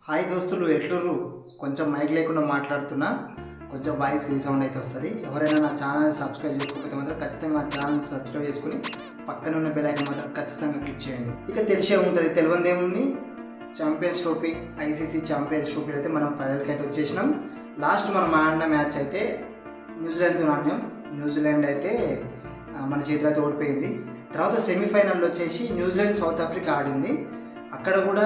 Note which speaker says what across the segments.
Speaker 1: Hi దోస్తులు, ఎట్లుర్రు? కొంచెం mic లేకుండా మాట్లాడుతున్నా, కొంచెం వాయిస్ రీసౌండ్ అయితే వస్తుంది. ఎవరైనా నా ఛానల్ సబ్స్క్రైబ్ చేసుకోకపోతే మాత్రం ఖచ్చితంగా నా ఛానల్ సబ్స్క్రైబ్ చేసుకుని పక్కన ఉన్న బెల్ ఐకాన్ మాత్రం ఖచ్చితంగా క్లిక్ చేయండి. ఇక తెలిసే ఉంటుంది, తెలియదు ఏముంది, champions trophy, ICC champions trophy అయితే మనం ఫైనల్కి అయితే వచ్చేసినాం. లాస్ట్ మనం ఆడిన మ్యాచ్ అయితే న్యూజిలాండ్తో ఆడినాం. న్యూజిలాండ్ అయితే మన చేతిలో అయితే ఓడిపోయింది. తర్వాత సెమీఫైనల్లో వచ్చేసి న్యూజిలాండ్ సౌత్ ఆఫ్రికా ఆడింది. అక్కడ కూడా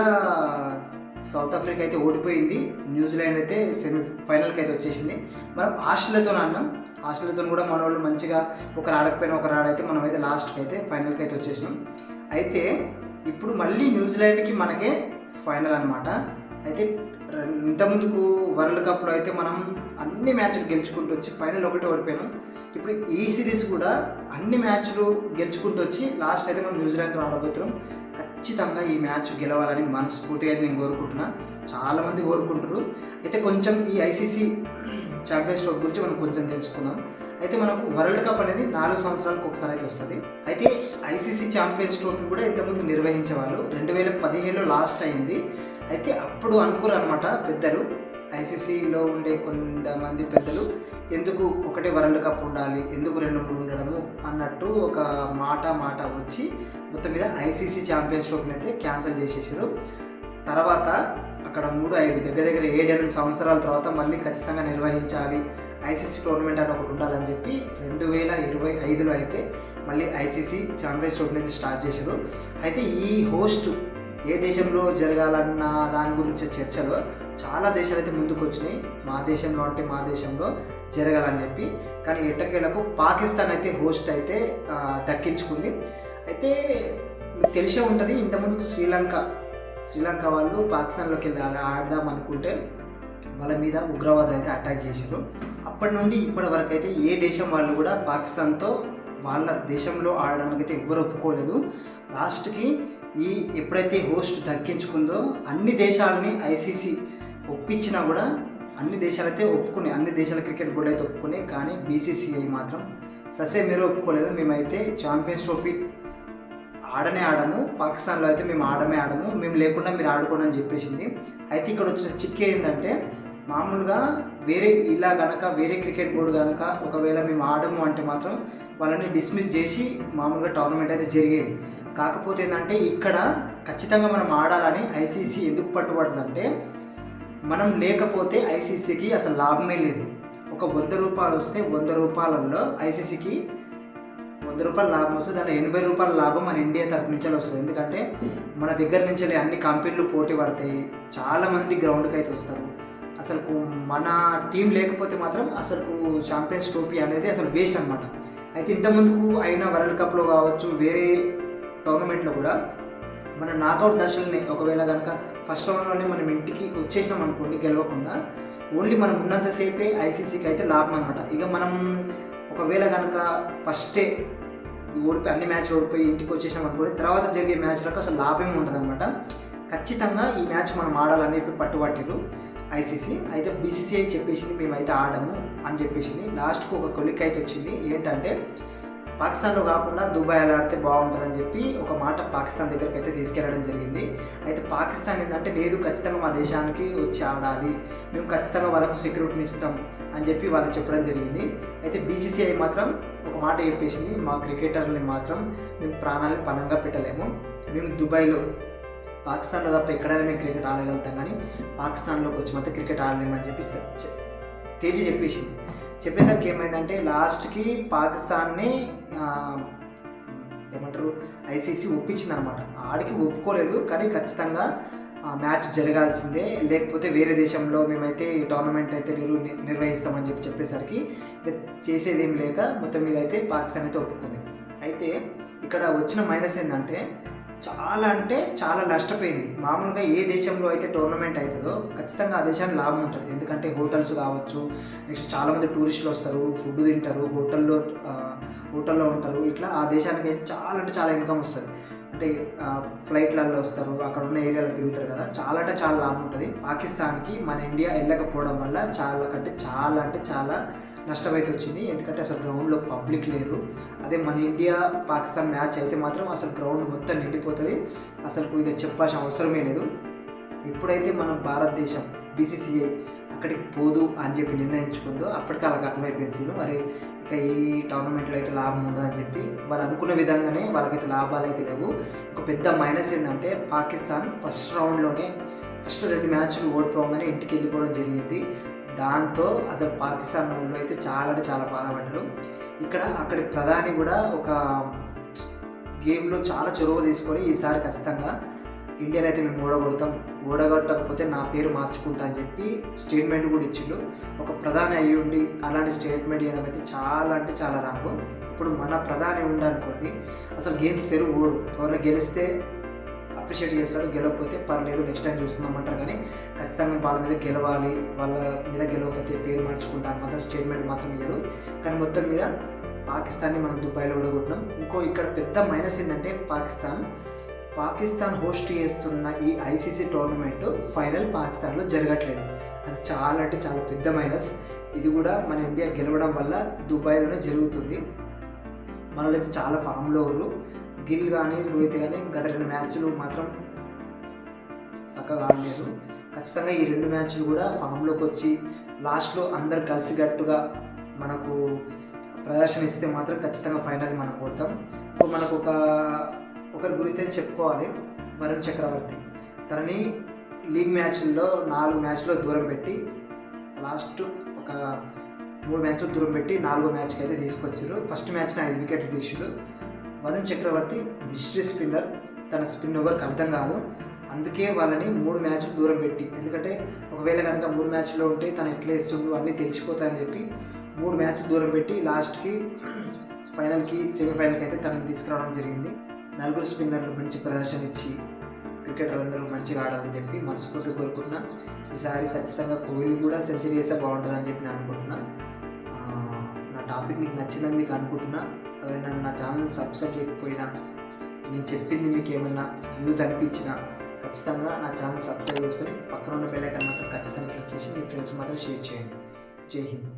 Speaker 1: సౌత్ ఆఫ్రికా అయితే ఓడిపోయింది. న్యూజిలాండ్ అయితే సెమీఫైనల్కి అయితే వచ్చేసింది. మనం ఆస్ట్రేలియాతో ఆడినాం. ఆస్ట్రేలియాతో కూడా మన వాళ్ళు మంచిగా ఒకరు ఆడకపోయినా ఒకరు ఆడైతే మనం అయితే లాస్ట్కి అయితే ఫైనల్కి అయితే వచ్చేసినాం. అయితే ఇప్పుడు మళ్ళీ న్యూజిలాండ్కి మనకే ఫైనల్ అనమాట. అయితే ఇంతకుముందుకు వరల్డ్ కప్లో అయితే మనం అన్ని మ్యాచ్లు గెలుచుకుంటూ వచ్చి ఫైనల్ ఒకటి ఓడిపోయినాం. ఇప్పుడు ఈ సిరీస్ కూడా అన్ని మ్యాచ్లు గెలుచుకుంటూ వచ్చి లాస్ట్ అయితే మనం న్యూజిలాండ్తో ఆడబోతున్నాం. ఖచ్చితంగా ఈ మ్యాచ్ గెలవాలని మనస్ఫూర్తిగా అయితే నేను కోరుకుంటున్నా, చాలామంది కోరుకుంటారు. అయితే కొంచెం ఈ ఐసీసీ ఛాంపియన్స్ ట్రోఫీ గురించి మనం కొంచెం తెలుసుకుందాం. అయితే మనకు వరల్డ్ కప్ అనేది 4 సంవత్సరాలకు ఒకసారి అయితే వస్తుంది. అయితే ఐసీసీ ఛాంపియన్స్ ట్రోఫీ కూడా ఇంతకుముందు నిర్వహించేవాళ్ళు. 2017లో లాస్ట్ అయింది. అయితే అప్పుడు అనుకోరు అనమాట పెద్దలు, ఐసీసీలో ఉండే కొంతమంది పెద్దలు, ఎందుకు ఒకటే వరల్డ్ కప్ ఉండాలి, ఎందుకు 2-3 ఉండడము అన్నట్టు ఒక మాట వచ్చి మొత్తం మీద ఐసీసీ ఛాంపియన్స్ ట్రోఫీని అయితే క్యాన్సిల్ చేసేసారు. తర్వాత అక్కడ 3-5 దగ్గర 7-8 సంవత్సరాల తర్వాత మళ్ళీ ఖచ్చితంగా నిర్వహించాలి, ఐసీసీ టోర్నమెంట్ అని ఒకటి ఉండాలని చెప్పి 2025లో అయితే మళ్ళీ ఐసీసీ ఛాంపియన్స్ ట్రోఫీని అయితే స్టార్ట్ చేశారు. అయితే ఈ హోస్ట్ ఏ దేశంలో జరగాలన్న దాని గురించి చర్చలో చాలా దేశాలు అయితే ముందుకు వచ్చినాయి. మా దేశంలో జరగాలని చెప్పి. కానీ ఎట్టకేలకు పాకిస్తాన్ అయితే హోస్ట్ అయితే దక్కించుకుంది. అయితే మీకు తెలిసే ఉంటుంది, ఇంతకుముందుకు శ్రీలంక వాళ్ళు పాకిస్తాన్లోకి వెళ్ళి ఆడదాం అనుకుంటే వాళ్ళ మీద ఉగ్రవాదులు అయితే అటాక్ చేశారు. అప్పటి నుండి ఇప్పటి వరకు అయితే ఏ దేశం వాళ్ళు కూడా పాకిస్తాన్తో వాళ్ళ దేశంలో ఆడడానికి అయితే ఎవ్వరు ఒప్పుకోలేదు. లాస్ట్కి ఎప్పుడైతే హోస్ట్ దక్కించుకుందో అన్ని దేశాలని ఐసీసీ ఒప్పించినా కూడా అన్ని దేశాలు అయితే ఒప్పుకున్నాయి, అన్ని దేశాల క్రికెట్ బోర్డు అయితే ఒప్పుకున్నాయి. కానీ బీసీసీఐ మాత్రం మీరు ఒప్పుకోలేదు, మేమైతే ఛాంపియన్స్ ట్రోఫీ ఆడము, పాకిస్తాన్లో అయితే మేము ఆడము, మేము లేకుండా మీరు ఆడుకోండి అని చెప్పేసింది. అయితే ఇక్కడ వచ్చిన చిక్కు ఏంటంటే, మామూలుగా వేరే క్రికెట్ బోర్డు కనుక ఒకవేళ మేము ఆడము అంటే మాత్రం వాళ్ళని డిస్మిస్ చేసి మామూలుగా టోర్నమెంట్ అయితే జరిగేది. కాకపోతే ఏంటంటే ఇక్కడ ఖచ్చితంగా మనం ఆడాలని ఐసీసీ ఎందుకు పట్టుబడుతుందంటే, మనం లేకపోతే ఐసీసీకి అసలు లాభమే లేదు. ఒక 100 రూపాయలు వస్తే 100 రూపాయలలో ఐసీసీకి 100 రూపాయల లాభం వస్తే దాంట్లో 80 రూపాయల లాభం మన ఇండియా తరపు నుంచి వస్తుంది. ఎందుకంటే మన దగ్గర నుంచి అన్ని కంపెనీలు పోటీ పడతాయి, చాలామంది గ్రౌండ్కి అయితే వస్తారు. అసలు మన టీం లేకపోతే మాత్రం అసలు ఛాంపియన్స్ ట్రోఫీ అనేది అసలు వేస్ట్ అనమాట. అయితే ఇంతకుముందుకు అయిన వరల్డ్ కప్లో కావచ్చు, వేరే టోర్నమెంట్లో కూడా మన నాకౌట్ దశల్ని ఒకవేళ కనుక ఫస్ట్ రౌండ్లోనే మనం ఇంటికి వచ్చేసినాం అనుకోండి గెలవకుండా, ఓన్లీ మనం ఉన్నంతసేపే ఐసీసీకి అయితే లాభం అనమాట. ఇక మనం ఒకవేళ కనుక ఫస్టే అన్ని మ్యాచ్లు ఓడిపోయి ఇంటికి వచ్చేసినాం అనుకోండి, తర్వాత జరిగే మ్యాచ్లకు అసలు లాభం ఉంటుంది అనమాట. ఖచ్చితంగా ఈ మ్యాచ్ మనం ఆడాలని చెప్పి పట్టుబట్టిరు ఐసీసీ. అయితే బీసీసీఐ చెప్పేసింది మేమైతే ఆడము అని చెప్పేసింది. లాస్ట్కు ఒక కొలిక్ అయితే వచ్చింది, ఏంటంటే పాకిస్తాన్లో కాకుండా దుబాయ్లో ఆడితే బాగుంటుందని చెప్పి ఒక మాట పాకిస్తాన్ దగ్గరికి అయితే తీసుకెళ్ళడం జరిగింది. అయితే పాకిస్తాన్ ఏంటంటే, లేదు ఖచ్చితంగా మా దేశానికి వచ్చి ఆడాలి, మేము ఖచ్చితంగా వాళ్ళకు సెక్యూరిటీని ఇస్తాం అని చెప్పి వాళ్ళు చెప్పడం జరిగింది. అయితే బీసీసీఐ మాత్రం ఒక మాట చెప్పేసింది, మా క్రికెటర్ని మాత్రం మేము ప్రాణాలను పణంగా పెట్టలేము, మేము దుబాయ్లో పాకిస్తాన్లో తప్ప ఎక్కడైనా మేము క్రికెట్ ఆడగలుగుతాం, కానీ పాకిస్తాన్లోకి వచ్చి మాత్రం క్రికెట్ ఆడలేమని చెప్పి తేజీ చెప్పేసరికి ఏమైందంటే, లాస్ట్కి పాకిస్తాన్ని ఐసీసీ ఒప్పించింది అనమాట. ఆడికి ఒప్పుకోలేదు, కానీ ఖచ్చితంగా మ్యాచ్ జరగాల్సిందే, లేకపోతే వేరే దేశంలో మేమైతే ఈ టోర్నమెంట్ అయితే నిర్వహిస్తామని చెప్పేసరికి చేసేదేం లేక మొత్తం మీద అయితే పాకిస్తాన్ అయితే ఒప్పుకుంది. అయితే ఇక్కడ వచ్చిన మైనస్ ఏంటంటే, చాలా నష్టపోయింది. మామూలుగా ఏ దేశంలో అయితే టోర్నమెంట్ అవుతుందో ఖచ్చితంగా ఆ దేశానికి లాభం ఉంటుంది. ఎందుకంటే హోటల్స్ కావచ్చు, నెక్స్ట్ చాలామంది టూరిస్టులు వస్తారు, ఫుడ్ తింటారు, హోటల్లో ఉంటారు. ఇట్లా ఆ దేశానికి అయితే చాలా ఇన్కమ్ వస్తుంది. అంటే ఫ్లైట్లలో వస్తారు, అక్కడ ఉన్న ఏరియాలో తిరుగుతారు కదా, చాలా లాభం ఉంటుంది. పాకిస్తాన్కి మన ఇండియా వెళ్ళకపోవడం వల్ల చాలా నష్టమైతే వచ్చింది. ఎందుకంటే అసలు గ్రౌండ్లో పబ్లిక్ లేరు. అదే మన ఇండియా పాకిస్తాన్ మ్యాచ్ అయితే మాత్రం అసలు గ్రౌండ్ మొత్తం నిండిపోతుంది, అసలు ఇక చెప్పాల్సిన అవసరమే లేదు. ఎప్పుడైతే మన భారతదేశం బీసీసీఐ అక్కడికి పోదు అని చెప్పి నిర్ణయించుకుందో అప్పటికి వాళ్ళకి అర్థమైపోయింది సీను, మరి ఇక ఈ టోర్నమెంట్లో అయితే లాభం ఉండదని చెప్పి వాళ్ళు అనుకున్న విధంగానే వాళ్ళకైతే లాభాలు అయితే లేవు. ఒక పెద్ద మైనస్ ఏంటంటే పాకిస్తాన్ ఫస్ట్ రౌండ్లోనే ఫస్ట్ 2 మ్యాచ్లు ఓడిపోగానే ఇంటికి వెళ్ళిపోవడం జరిగింది. దాంతో అసలు పాకిస్తాన్ వాళ్ళు అయితే చాలా అంటే చాలా బాధపడ్డారు. అక్కడి ప్రధాని కూడా ఒక గేమ్లో చాలా చొరవ తీసుకొని ఈసారి ఖచ్చితంగా ఇండియన్ అయితే మేము ఓడగొట్టకపోతే నా పేరు మార్చుకుంటా అని చెప్పి స్టేట్మెంట్ కూడా ఇచ్చిండు. ఒక ప్రధాని అయ్యి ఉండి అలాంటి స్టేట్మెంట్ ఇవ్వడం అయితే చాలా అంటే చాలా రాంగు. ఇప్పుడు మన ప్రధాని ఉండనుకోండి అసలు గేమ్స్ ఓడు, ఎవరైనా గెలిస్తే అప్రిషియేట్ చేస్తాడు, గెలవకపోతే పర్లేదు నెక్స్ట్ టైం చూస్తున్నామంటారు. కానీ ఖచ్చితంగా వాళ్ళ మీద గెలవాలి, వాళ్ళ మీద గెలవకపోతే పేరు మార్చుకుంటా అని మాత్రం స్టేట్మెంట్ మాత్రం ఇయ్యరు. కానీ మొత్తం మీద పాకిస్తాన్ని మనం దుబాయ్లో ఓడగొట్టినాం. ఇక్కడ పెద్ద మైనస్ ఏంటంటే పాకిస్తాన్ హోస్ట్ చేస్తున్న ఈ ఐసీసీ టోర్నమెంట్ ఫైనల్ పాకిస్తాన్లో జరగట్లేదు. అది చాలా అంటే చాలా పెద్ద మైనస్. ఇది కూడా మన ఇండియా గెలవడం వల్ల దుబాయ్లోనే జరుగుతుంది. మనోళ్ళైతే చాలా ఫామ్లో ఉన్నారు. గిల్ కానీ రోహిత్ కానీ గత 2 మ్యాచ్లు మాత్రం చక్కగా ఆడలేదు. ఖచ్చితంగా ఈ 2 మ్యాచ్లు కూడా ఫామ్లోకి వచ్చి లాస్ట్లో అందరు కలిసికట్టుగా మనకు ప్రదర్శన ఇస్తే మాత్రం ఖచ్చితంగా ఫైనల్ మనం కొడతాం. ఇప్పుడు మనకు ఒకరి గురించి చెప్పుకోవాలి, వరుణ్ చక్రవర్తి. తనని లీగ్ మ్యాచ్ల్లో 4 మ్యాచ్లో దూరం పెట్టి లాస్ట్ ఒక 3 మ్యాచ్లు దూరం పెట్టి 4వ మ్యాచ్కి అయితే తీసుకొచ్చారు. ఫస్ట్ మ్యాచ్ని 5 వికెట్లు తీసిండు. వరుణ్ చక్రవర్తి మిస్టరీ స్పిన్నర్, తన స్పిన్ ఎవరికి అర్థం కాదు. అందుకే వాళ్ళని 3 మ్యాచ్లు దూరం పెట్టి, ఎందుకంటే ఒకవేళ కనుక 3 మ్యాచ్లో ఉంటే తను ఎట్లా వేస్తుండు అన్నీ తెలిసిపోతాయని చెప్పి 3 మ్యాచ్లు దూరం పెట్టి లాస్ట్కి ఫైనల్కి సెమీఫైనల్కి అయితే తనని తీసుకురావడం జరిగింది. 4 స్పిన్నర్లు మంచి ప్రదర్శన ఇచ్చి క్రికెటర్లందరూ మంచిగా ఆడాలని చెప్పి మనస్ఫూర్తి కోరుకుంటున్నా. ఈసారి ఖచ్చితంగా కోహ్లీ కూడా సెంచరీ వేస్తే బాగుంటుందని చెప్పి నేను అనుకుంటున్నా. నా టాపిక్ మీకు నచ్చిందని మీకు అనుకుంటున్నా. ఎవరైనా నా ఛానల్ సబ్స్క్రైబ్ చేయకపోయినా, నేను చెప్పింది మీకు ఏమైనా యూజ్ అనిపించినా ఖచ్చితంగా నా ఛానల్ సబ్స్క్రైబ్ చేసుకొని పక్కన ఉన్న బెల్ ఐకాన్ మాత్రం ఖచ్చితంగా క్లిక్ చేసి మీ ఫ్రెండ్స్ మాత్రం షేర్ చేయండి. జై హింద్.